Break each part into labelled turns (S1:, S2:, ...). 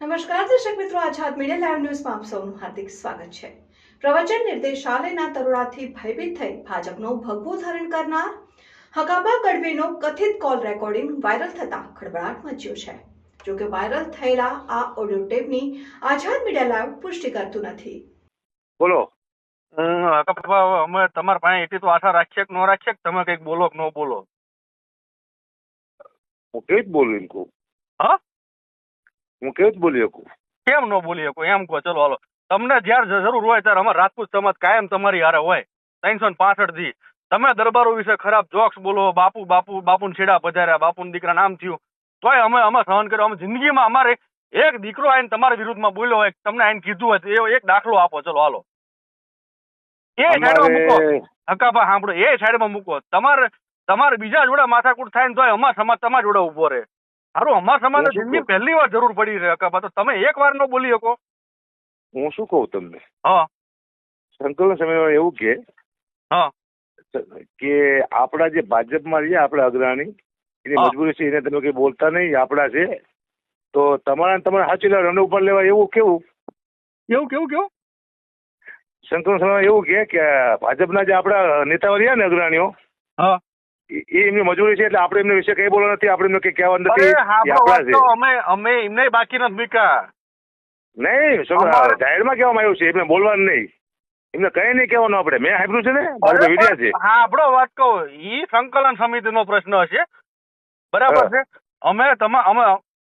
S1: નમસ્કાર દર્શક મિત્રો, આઝાદ મીડિયા લાઈવ ન્યૂઝમાં આપ સૌનું હાર્દિક સ્વાગત છે. પ્રવચન નિર્દેશાલયના તરોડાથી ભયભીત થઈ ભાજપનો ભગવો ધારણ કરનાર હકાબા ગઢવીનો કથિત કોલ રેકોર્ડિંગ વાયરલ થતા ખળભળાટ મચ્યો છે. જો કે વાયરલ થયેલા આ ઓડિયો ટેપની આઝાદ મીડિયા લાઈવ પુષ્ટિ કરતું નથી.
S2: બોલો.
S3: અમે તમારા પાસે એટલી તો આશા રાખીએ કે ન રાખીએ, તમે કઈક બોલો કે ન બોલો.
S2: હું કેવી જ બોલું એમ કહું?
S3: હા,
S2: હું કેવી જ બોલી શકું?
S3: કેમ ન બોલી શકો એમ કહો. ચલો હાલો, તમને જયારે જરૂર હોય ત્યારે અમારા રાજપૂત સમાજ કાયમ તમારી હારે હોય. 365 થી તમે દરબારો વિશે ખરાબ જોક્સ બોલો, બાપુ છેડા પધાર્યા, બાપુ દીકરા નામ થયું, તોય અમે સહન કર્યો. અમે જિંદગીમાં અમારે એક દીકરો આઈને તમારા વિરુદ્ધમાં બોલ્યો હોય, તમને આઈને કીધું હોય તો એ એક દાખલો આપો. ચલો હાલો, એ સાઈડમાં મૂકો. હકાભા સાંભળો, એ સાઈડમાં મૂકો. તમારે બીજા જોડે માથાકૂટ થાય ને તોય અમારા સમાજ તમારા જોડે ઉભો રહે. સારું, અમારા સમાજને જિંદગી પહેલી વાર જરૂર પડી રહે હકાભા, તો તમે એક વાર ન બોલી શકો?
S2: હું શું કહું તમને?
S3: હા,
S2: સંકલન સમયમાં એવું
S3: હા,
S2: કે આપણા જે ભાજપમાં છે આપણા અગ્રણી, એની
S3: હા.
S2: મજબૂરી છે, એને તમે કઈ બોલતા નહીં, આપણા છે તો તમારે સાચી રન ઉપર લેવા એવું કેવું?
S3: કેવું
S2: સંકલન સમયમાં એવું કે ભાજપના જે આપણા નેતાઓ રહ્યા ને અગ્રણીઓ,
S3: હા.
S2: એ એમની મજબૂરી છે એટલે આપણે એમને વિશે કઈ બોલવા નથી, આપણે એમને કઈ કહેવા
S3: અરે
S2: નથી.
S3: હા,
S2: એ આપણા છે.
S3: અમે એમને બાકી નથી મૂક્યા.
S2: નહીં, જાહેરમાં કહેવામાં આવ્યું છે, એમને બોલવાનું નહીં, એમને કઈ નહીં કહેવાનું. આપણે મેં સાંભળ્યું છે ને, મારો વિડિયા છે.
S3: હા, આપણો વાત કહું, ઈ સંકલન સમિતિનો પ્રશ્ન હશે, બરાબર છે. અમે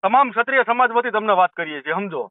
S3: તમામ ક્ષત્રિય સમાજ વતી તમને વાત કરીએ છીએ, સમજો.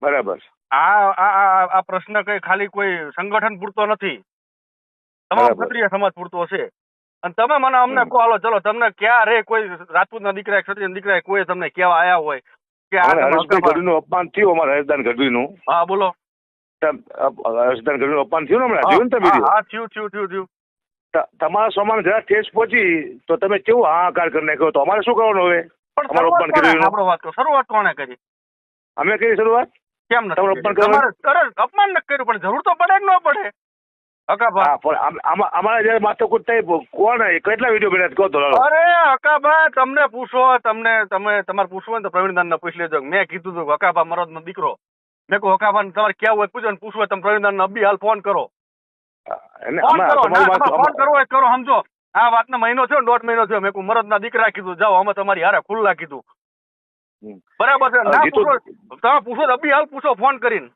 S2: બરાબર.
S3: આ પ્રશ્ન કઈ ખાલી કોઈ સંગઠન પૂરતો નથી, તમામ
S2: બરાબર.
S3: ક્ષત્રિય સમાજ પૂરતો છે. અને તમે મને અમને કહો, હાલો ચલો, તમને ક્યારે કોઈ રાજપૂતના દીકરા, ક્ષત્રિય દીકરા કોઈ તમને કહેવા આવ્યા હોય કે આ
S2: હર્ષભાઈ ગઢવીનું અપમાન થયું, અમારા હર્ષદાન ગઢવીનું?
S3: હા, બોલો.
S2: હર્ષદાન ગઢવીનું અપમાન થયું ને હમણાં, જોયું ને તમે વિડીયો?
S3: હા, થયું.
S2: તમારા સમાન જરા ઠેસ પહોંચી તો તમે કેવું હાહાકાર કરી નાખ્યો, તો અમારે શું કરવાનું હવે?
S3: પણ
S2: અમારું અપમાન કર્યું?
S3: આપણો વાત કહો, શરૂઆત કોણે કરી?
S2: અમે કરી શરૂઆત?
S3: કેમ નથી
S2: તમારું
S3: કરી?
S2: અપમાન કરવાનું?
S3: તમારે અપમાન નથી કર્યું, પણ જરૂર તો પડે કે ન પડે? હકાભા,
S2: હા, પણ અમારા જયારે માથાકૂટ થઈ, કોણ કેટલા વિડીયો બનાવ્યા કહો તો?
S3: અરે હકાભા, તમને પૂછો, તમારે પૂછવું હોય તો પ્રવીણદાન ને પૂછી લેજો. મેં કીધું હતું હકાભા મરદ નો દીકરો, મેં કહું હકાભા તમારે ક્યાં હોય પૂછો, ને પૂછવું હોય તમે પ્રવીણદાન ને અબ્બી હાલ ફોન કરો. ફોન કરવો હોય કરો, સમજો. આ વાતનો મહિનો થયો, 1.5 મહિનો થયો. મેં કહું મરદ ના દીકરા કીધું, જાઓ અમે તમારી હારે ખુલ્લા કીધું, બરાબર છે. ના પૂછો, તમે પૂછો તો અબ્બી હાલ પૂછો ફોન કરીને.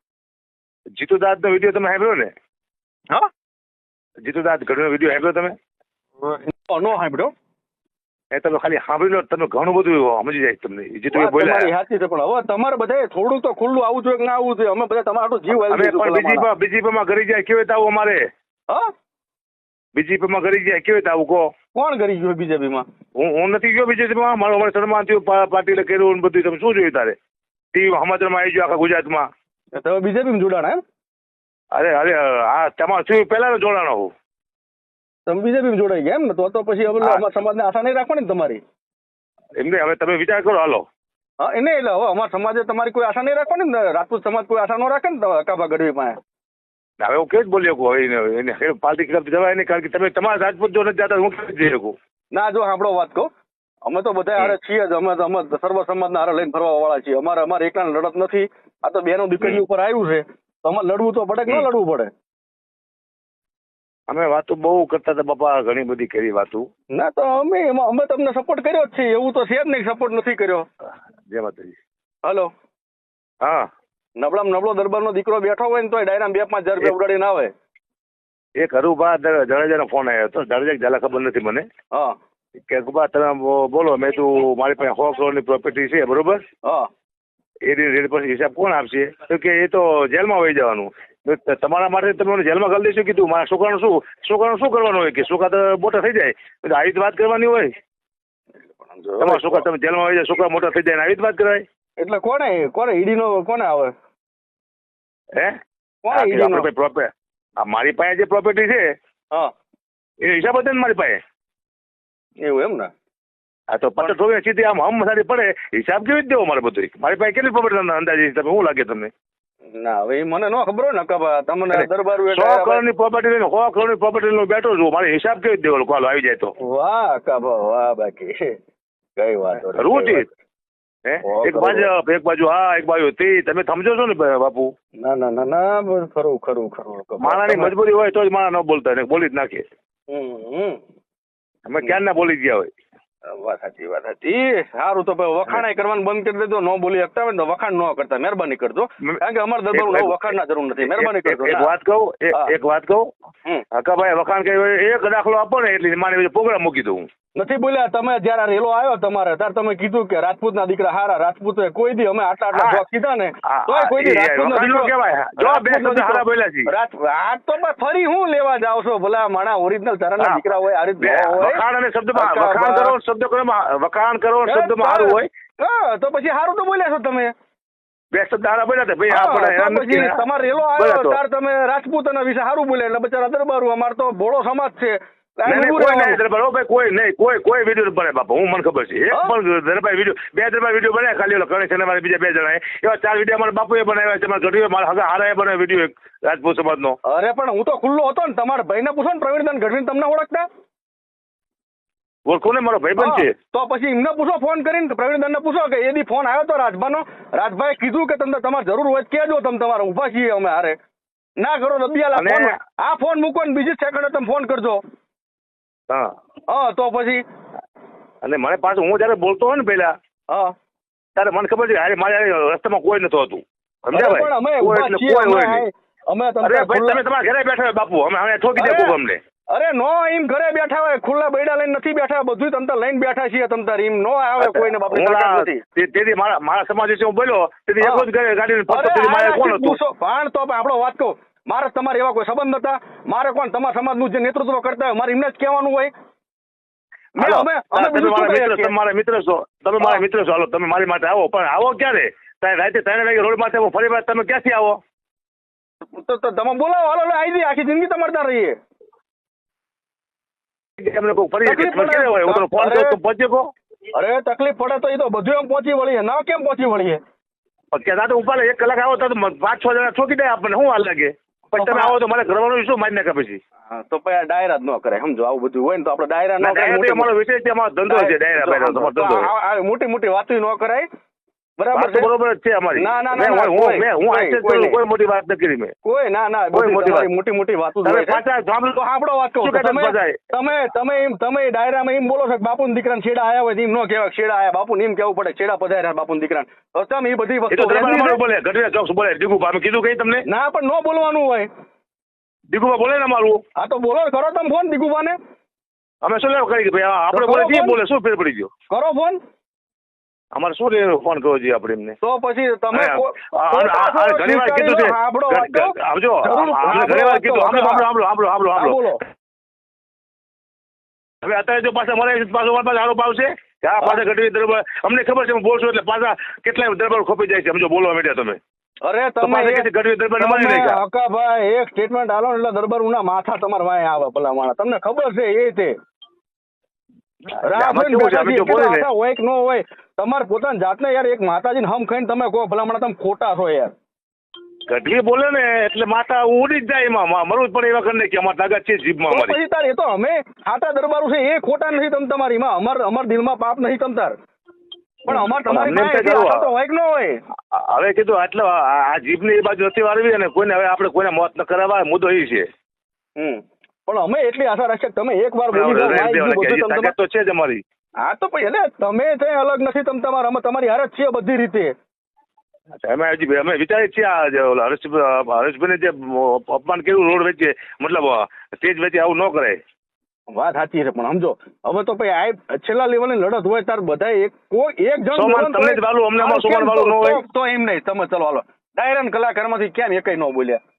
S2: જીતુદાસ નો વિડીયો તમે સાંભળ્યો ને?
S3: હા,
S2: જીતુદાસ ગઢવીનો વિડીયો સાંભળ્યો તમે?
S3: નો સાંભળ્યો.
S2: એ તમે ખાલી સાંભળી લો, તમે ઘણું બધું સમજી જાય તમને. જીતુભાઈ બોલ્યા.
S3: તમારી સાચી છે, પણ હવે તમારે બધા થોડું તો ખુલ્લું આવવું જોઈએ કે ના આવવું જોઈએ? અમે બધા તમારો જીવ
S2: અમે પણ બીજીપીમાં કરી જાય કેવી રીતે આવું અમારે?
S3: હા,
S2: બીજીપીમાં કરી જાય કેવી રીતે આવું કહો?
S3: કોણ કરી ગયું બીજેપીમાં?
S2: હું નથી ગયો બીજેપીમાં. મારું અમારે સન્માન થયું, પાટીલે કર્યું ને બધું. તમે શું જોયું તારે? ટીવી સમાચારમાં આવી ગયો આખા ગુજરાતમાં.
S3: તમે બીજેપીમાં જોડાણા એમ?
S2: અરે આ તમારું થયું પહેલા જોડાણો હું.
S3: તમે બીજેપીમાં જોડાઈ ગયા એમ ને? તો પછી અમારા સમાજને આશા નહીં રાખવાની ને તમારી?
S2: એમને હવે તમે વિચાર કરો. હાલો.
S3: હા, એને એટલે હવે અમારા સમાજે તમારી કોઈ આશા નહીં રાખવાની ને? રાજપૂત સમાજ કોઈ આશા ન રાખે ને હકાભા ગઢવી પાસે?
S2: હવે હું કેવી જ બોલી શકું? એને પાર્ટી ખિલાફ જવાય નહીં, કારણ કે તમે તમારા રાજપૂત જો નથી જતા, હું કેવી જઈ શકું?
S3: ના, જો સાંભળો વાત કહું, અમે તો બધા હારે છીએ જ. અમે સર્વ સમાજના હારે લઈને ફરવા વાળા છીએ. અમારે એકલાને લડત નથી. આ તો બેનો દીકરી ઉપર આવ્યું છે, તો અમારે લડવું તો પડે કે ન લડવું પડે?
S2: અમે વાતો બહુ કરતા હતા બાપા, ઘણી બધી કરી વાતો.
S3: ના, તો અમે તમને સપોર્ટ કર્યો જ છે, એવું તો છે જ નહીં સપોર્ટ નથી કર્યો.
S2: જય માતાજી.
S3: હલો.
S2: હા,
S3: નબળામાં નબળો દરબારનો દીકરો બેઠો હોય ને તો ડાયરામાં 2-5 હજાર રૂપિયા ઉડાડીને આવે.
S2: એક હરુભા જાડેજાનો ફોન આવ્યો હતો. જાડેજા ઝાલા ખબર નથી મને.
S3: હા,
S2: કે ગુબા તમે બોલો. મેં તું મારી પાસે 100 કરોડની પ્રોપર્ટી છે, બરોબર?
S3: હા.
S2: એ રેટ પર હિસાબ કોણ આપશે? તો કે એ તો જેલમાં વહી જવાનું. તમારા માટે તમે જેલમાં કરી દઈશું. કીધું મારા છોકરાનું શું કરવાનું હોય? કે છોકરા તો મોટા થઈ જાય, આવી રીતે વાત કરવાની હોય. તમારા છોકરા તમે જેલમાં વહી જાય, છોકરા મોટા થઈ જાય, આવી રીતે વાત કરાય?
S3: એટલે કોને ઈડીનો કોને આવે?
S2: હે?
S3: કોને ઈડીનો?
S2: મારી પાસે જે પ્રોપર્ટી છે,
S3: હા,
S2: એ હિસાબ હતો ને મારી પાસે.
S3: એવું એમ ને?
S2: આ તો 50 સીધી આમ સારી પડે. હિસાબ કેવી દેવો મારે બધું? મારી પાસે કેટલી પ્રોપર્ટી અંદાજે તમે શું લાગે તમને?
S3: ના, હવે એ મને ન ખબર હોય ને કબા. તમને દરબાર
S2: 100 કરોડની પ્રોપર્ટી લઈને 100 કરોડની પ્રોપર્ટી લઈને બેઠો છું. મારે હિસાબ કેવી દેવો? કોલ આવી જાય તો?
S3: વાહ કબા વાહ. બાકી કઈ વાત
S2: રૂચિ હે
S3: ઓ,
S2: એક ભાજપ એક બાજુ હા એક બાજુ તે તમે સમજો છો ને બાપુ
S3: ના ના ના ના બસ ખરું ખરું ખરું
S2: માણાની મજબૂરી હોય તો જ માણા ન બોલતા ને બોલી જ નાખે
S3: હમ
S2: અમે ક્યાં ના બોલી ગયા હોય
S3: વાત સાચી સારું તો પછી વખાણાય કરવાનું બંધ કરી દેજો ન બોલી શકતા હોય ને તો વખાણ ન કરતા મહેરબાની કરજો કારણ કે અમારા દરબાર વખાણ ના જરૂર નથી મહેરબાની કરજો
S2: એક વાત કહું એક વાત કહું હકાભાઈ વખાણ કર્યું એક દાખલો આપો ને એટલે મારે પ્રોગ્રામ મૂકી દઉં
S3: નથી બોલ્યા તમે જયારે રેલો આવ્યો તમારે ત્યારે તમે કીધું કે રાજપૂતના દીકરા હારા રાજપૂત કોઈ દી અમે આટલા જોક કીધા ને તોય કોઈ દી રાજપૂતનો દીકરો
S2: કહેવાય જો બે શબ્દ હારા બોલ્યા છે
S3: આ તો ફરી હું લેવા જાવ છો ભલા માણા ઓરિજિનલ તરણના દીકરા હોય આ રીતે
S2: વખાણ અને શબ્દમાં વખાણ કરો શબ્દ કરો વખાણ કરો શબ્દમાં સારું હોય
S3: હા તો પછી સારું તો બોલ્યા છો તમે
S2: બે શબ્દ હારા બોલ્યા હતા ભાઈ
S3: પછી તમારે રેલો આવ્યો ત્યારે તમે રાજપૂતના વિશે સારું બોલ્યા એટલે બચારા દરબારું અમાર તો ભોળો સમાજ છે
S2: કોઈ વિડીયો બને બાપા હું મને ખબર છે એક પણ દરબાર વિડીયો બે દરબાર વિડીયો બનાવ્યા ખાલી ઓલો ગણેશ અને બીજા 2 જણા એવા 4 વિડીયો અમારા બાપુએ બનાવ્યા છે મારા ગઢવીએ મારા હગા હારાએ બનાવ્યો વિડીયો એક રાજપૂત સમાજનો
S3: અરે પણ હું તો ખુલ્લો હતો ને તમારા ભાઈને પૂછો ને પ્રવીણદાન ગઢવી તમને ઓળખતા
S2: ઓળખો ને મારો ભાઈબંધ છે
S3: તો પછી એમને પૂછો ફોન કરીને પ્રવીણદાનને પૂછો કે એદી ફોન આવ્યો તો રાજભાઈ કીધું કે તમને તમારે જરૂર હોય કેજો તમે તમારે ઊભા છીએ અમે હારે ના કરો રબિયાલા આ ફોન મૂકો ને બીજી સેકન્ડે તમે ફોન કરજો હા તો પછી
S2: અને મને પાછું હું જયારે બોલતો હોય ને પેલા ત્યારે મને ખબર છે અરે મારા રસ્તામાં કોઈ નતું હતું સમજાય
S3: અમે
S2: તમે તમારા ઘરે બેઠા હોય બાપુ અમે ઠોકી દે અમને
S3: અરે નો એમ ઘરે બેઠા હોય ખુલ્લા બૈડા લઈને નથી બેઠા બધું તમતા લઈને બેઠા છીએ તમતાર એમ નો આવે કોઈને બાપની
S2: તેથી મારા સમાજ વિશે હું બોલ્યો તેથી એક જ ગાડી કોણ હતું
S3: પણ તો આપણો વાત કહું મારે તમારે એવા કોઈ સંબંધ હતા મારે કોણ તમારા સમાજનું જે નેતૃત્વ કરતા હોય મારે એમને જ કહેવાનું હોય
S2: તમે મારા મિત્ર છો તમે મારા મિત્ર છો હાલો તમે મારી માટે આવો પણ આવો ક્યારે રાતે 3 વાગે રોડ માથે ફરી વાર તમે ક્યાંથી આવો
S3: તો તમે બોલાવો હાલો આવી જઈએ આખી જિંદગી તમારે ત્યાં રહીએ અરે તકલીફ પડે તો એ તો બધું એમ પહોંચી વળીએ ના કેમ પહોંચી વળીએ
S2: ઉપર 1 કલાક આવો તો 5-6 જણા ઠોકી દે આપણને શું હાલ લાગે પછી તમે આવો તો મારે કરવાનું શું મારી નાખે પછી
S3: તો પછી ડાયરા જ ન કરે સમજો આવું બધું હોય ને તો આપણે ડાયરા ન
S2: કરે અમારો વિષય છે અમારો ધંધો છે ડાયરા
S3: મોટી મોટી વાતો ન કરાય
S2: બરાબર છે બરોબર જ છે અમારી
S3: ના ના ના
S2: હું કોઈ મોટી વાત ન કરી મેં
S3: કોઈ ના ના મોટી મોટી વાતો આપણો વાત કહું તમે ડાયરામાં એમ બોલો છો કે બાપુ દીકરા છેડા આયા હોય એમ ન કહેવાય છેડા આયા બાપુ એમ કેવું પડે છેડા પધાર્યા બાપુ દીકરા તમે એ બધી વસ્તુ
S2: બોલે ગઢવી જોક્સ બોલે દીગુબા અમે કીધું કઈ તમને
S3: ના પણ ન બોલવાનું હોય
S2: દીગુબા બોલે ને અમારું
S3: હા તો બોલો કરો તમે ફોન દીગુબા ને
S2: અમે શું લેવા કરી ભાઈ આપણે બોલે બોલે શું ફેર પડી ગયો
S3: કરો ફોન
S2: અમારે શું લેવાનો ફોન કરવો જોઈએ આપણે એમને
S3: તો પછી તમે
S2: ઘણી વાર કીધું છે આવજો ઘણી વાર કીધું સાંભળો હવે અત્યારે જો પાછા મળે પાછો મારા પાસે આરોપ આવશે કે આ પાછા ગઢવી દરબાર અમને ખબર છે હું બોલશું એટલે પાછા કેટલાય દરબાર ખોપી જાય છે સમજો બોલવા માંડ્યા તમે
S3: અરે તમે
S2: ગઢવી દરબાર
S3: હકાભાઈ એક સ્ટેટમેન્ટ આલો એટલે દરબાર ઉના માથા તમારા વાય આવે ભલા માણસ તમને ખબર છે એ તે હોય કે ન હોય તમારે પોતાની જાતને યાર એક માતાજીને હમ ખાઈને તમે કહો ભલામણ તમે ખોટા છો યાર
S2: ગઢવી બોલે ને એટલે માતા ઉડી જ જાય એમાં મરવું જ પડે એવા કરીને કે અમારે તાકાત છે જીભમાં અમારી
S3: પછી તાર એ તો અમે ખાતા દરબારું છે એ ખોટા નથી તમ તમારીમાં અમાર દિલમાં પાપ નથી તમતાર પણ અમાર તમારી તો હોય કે ન હોય
S2: હવે કીધું આટલો આ જીભની એ બાજુ નથી વાળવી અને કોઈને હવે આપણે કોઈને મોત ન કરાવવા મુદ્દો એ છે
S3: પણ અમે એટલી આશા રાખીએ તમે એક વાર બોલી
S2: તો છે જ અમારી
S3: હા તો પછી એટલે તમે કઈ અલગ નથી તમે તમારા અમે તમારી હારે જ છીએ બધી રીતે
S2: અમે વિચારીએ છીએ હરેશભાઈને જે અપમાન કર્યું રોડ વચ્ચે મતલબ સ્ટેજ વચ્ચે આવું ન કરાય
S3: વાત સાચી છે પણ સમજો હવે તો ભાઈ આ છેલ્લા લેવલની લડત હોય તાર બધા એક જણ
S2: તમને જ વાલું અમને સોમાન વાલું ન હોય
S3: તો એમ નહીં તમે ચલો હાલો ડાયરા કલાકારમાંથી કેમ એકય ન બોલ્યા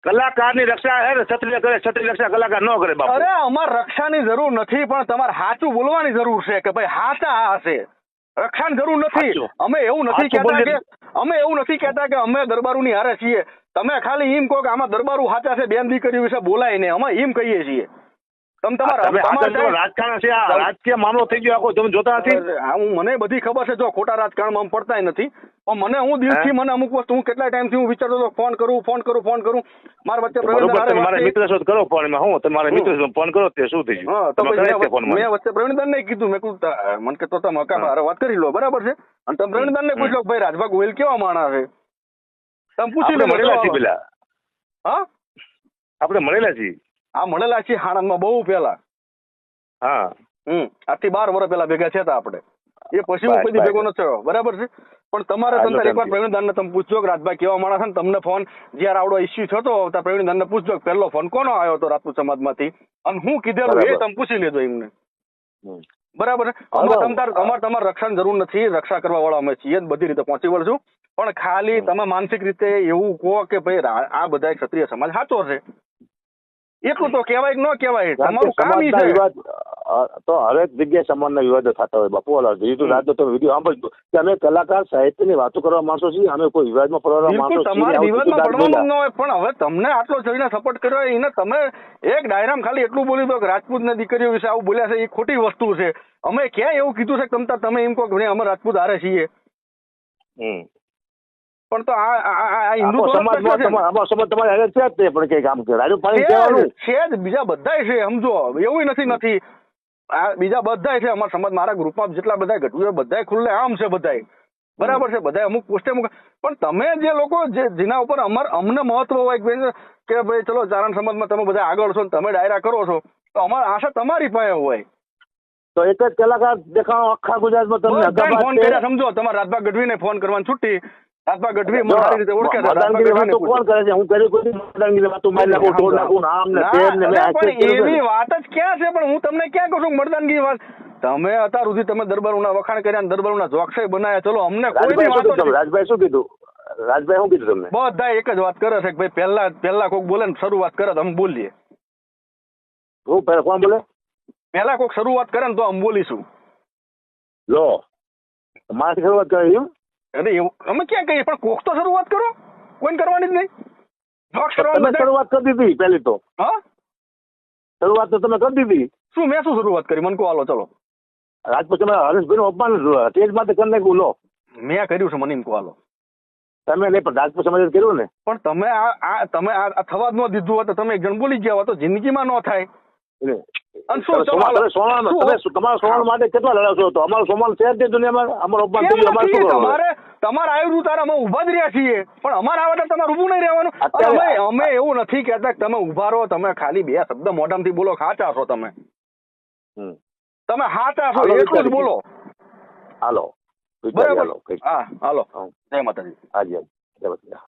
S2: કલાકારની રક્ષા ક્ષત્રિય કરે ક્ષત્રિય રક્ષા કલાકાર ન કરે બાપુ
S3: અરે અમારે રક્ષાની જરૂર નથી પણ તમારે સાચું બોલવાની જરૂર છે કે ભાઈ હાચા આ હશે રક્ષાની જરૂર નથી અમે એવું નથી કહેતા કે અમે દરબારુની હારે છીએ તમે ખાલી એમ કહો કે આમાં દરબારુ હાચા છે બેન દીકરી વિશે બોલાય ને અમે એમ કહીએ છીએ તમે તમારા
S2: તમે રાજકારણ છે, આ રાજકીય મામલો થઈ ગયો આખો, તમે જોતા નથી?
S3: હું મને બધી ખબર છે, જો ખોટા રાજકારણમાં અમે પડતાય નથી, પણ મને હું દિલથી મને અમુક વસ્તુ હું કેટલા ટાઈમથી હું વિચારતો હતો ફોન કરું મારા વચ્ચે
S2: મારા મિત્ર સાથે કરો ફોન, હું તમારા મિત્ર ફોન કરો તે શું થઈ ગયું?
S3: મેં વચ્ચે પ્રવીણદાન ને કીધું, મેં કીધું મને કે તો તમે વાત કરી લો, બરાબર છે, અને તમે પ્રવીણદાન ને પૂછ લો ભાઈ રાજભા ગોહિલ કેવા માણસ છે, તમે પૂછી લો.
S2: મળેલા છીએ પેલા,
S3: હા
S2: આપણે મળેલા છીએ.
S3: હા મળેલા છીએ આણંદમાં બહુ પેલા.
S2: હા
S3: આજથી 12 વર્ષ પેલા ભેગા થયા હતા આપણે, એ પછી હું કોઈ ભેગો નથી થયો, બરાબર છે. પણ તમારે એકવાર પ્રવીણદાન ને તમે પૂછજો કે રાજભાઈ કેવા માણસ છે, ને તમને ફોન જયારે આવડો ઇસ્યુ થતો ત્યારે પ્રવીણદાન ને પૂછજો કે પહેલો ફોન કોનો આવ્યો હતો રાજપૂત સમાજમાંથી અને હું કીધેલું એ તમે પૂછી લેજો એમને, બરાબર છે. તમારે રક્ષણ જરૂર નથી, રક્ષા કરવા વાળા અમે છીએ, બધી રીતે પહોંચી વળશું, પણ ખાલી તમે માનસિક રીતે એવું કહો કે ભાઈ આ બધા ક્ષત્રિય સમાજ સાચો છે, એટલું તો કહેવાય કે ન કહેવાય, તમારું કામ ઈ છે.
S2: તો હરેક જગ્યાએ સમાજના વિવાદો થતા હોય બાપુ. રાત તો વિડીયો સાંભળજો કે અમે કલાકાર સાહિત્યની વાતો કરવા માણસો છીએ, અમે કોઈ વિવાદમાં પડવા માણસો
S3: તમારે વિવાદમાં પડવાનું ન હોય, પણ હવે તમને આટલો જોઈને સપોર્ટ કર્યો એને તમે એક ડાયરામાં ખાલી એટલું બોલી દો કે રાજપૂતની દીકરીઓ વિશે આવું બોલ્યા છે એ ખોટી વસ્તુ છે. અમે ક્યાં એવું કીધું છે કે તમે એમ કહો કે અમે રાજપૂત હારે છીએ, પણ તો આ હિન્દુ
S2: સમાજ તમારે હારે છે જ તે, પણ કઈ કામ કરે
S3: છે જ, બીજા બધાય છે, સમજો એવું નથી. આ બીજા બધાય છે અમારા સમાજ, મારા ગ્રુપમાં જેટલા બધા ઘટવું બધા ખુલ્લે આમ છે બધાય, બરાબર છે, બધા અમુક પોસ્ટે પણ તમે જે લોકો જેના ઉપર અમને મહત્વ હોય કે ભાઈ ચલો ચારણ સમાજમાં તમે બધા આગળ છો, તમે ડાયરા કરો છો, તો અમારી આશા તમારી પાસે હોય.
S2: તો એક જ કલાકાર દેખાડો આખા ગુજરાતમાં તમને
S3: ફોન કર્યા, સમજો તમારે રાજભા ગઢવીને ફોન કરવાની છૂટી. રાજભા ગઢવી મને સારી રીતે ઓળખે છે.
S2: કોણ કરે છે? હું કરી વાતો મારી નાખું, તોડ નાખું, આમ ને તેમ ને.
S3: એવી વાત જ ક્યાં છે? પણ હું તમને ક્યાં કહું છું મરદાનગી વાત? તમે અત્યાર સુધી તમે દરબારોના વખાણ કર્યા, દરબારોના જોકસાઈ બનાવ્યા, ચલો અમને કોઈ વાતો.
S2: રાજભાઈ શું કીધું? રાજભાઈ શું કીધું તમને?
S3: બધા એક જ વાત કરે છે કે ભાઈ પહેલા કોઈક બોલે ને શરૂઆત કરે તો અમે બોલીએ.
S2: કોણ બોલે?
S3: પહેલા કોઈક શરૂઆત કરે ને તો અમે બોલીશું.
S2: લો મારી શરૂઆત કરી એમ?
S3: અરે એવું અમે ક્યાં કહીએ, પણ કોક તો શરૂઆત કરો, કોઈ કરવાની જ નહીં.
S2: શરૂઆત કરી દીધી પહેલી તો.
S3: હા
S2: શરૂઆત તો તમે કરી દીધી.
S3: શું મેં શું શરૂઆત કરી? મને કહો, હાલો ચલો.
S2: રાજપૂત તમે હરેશભાઈ નું અપમાન સ્ટેજ માટે કરી નાખ્યું. લો
S3: મેં કર્યું છે, મને એમ કહો, હાલો.
S2: તમે નહીં પણ રાજપૂત સમાજે કર્યું ને.
S3: પણ તમે આ થવા જ ન દીધું હોત તો તમે એક જણ બોલી ગયા હોત તો જિંદગીમાં ન થાય.
S2: તમારા સોમાન માટે કેટલા લડાવશો? તો અમારો સોમાન છે જ દુનિયામાં. અમારો અપમાન થયું, અમારે શું કરવાનું?
S3: તમારે આવ્યું તારે અમે ઉભા જ રહ્યા છીએ, પણ અમારે આવે તો તમારે ઉભું નહીં રહેવાનું. અમે એવું નથી કહેતા કે તમે ઉભા રહો, તમે ખાલી બે શબ્દ મોઢામાંથી બોલો, સાચા છો તમે સાચા છો એટલું જ બોલો.
S2: હાલો
S3: બરાબર. હા હાલો, જય માતાજી.
S2: હાજી જય માતાજી.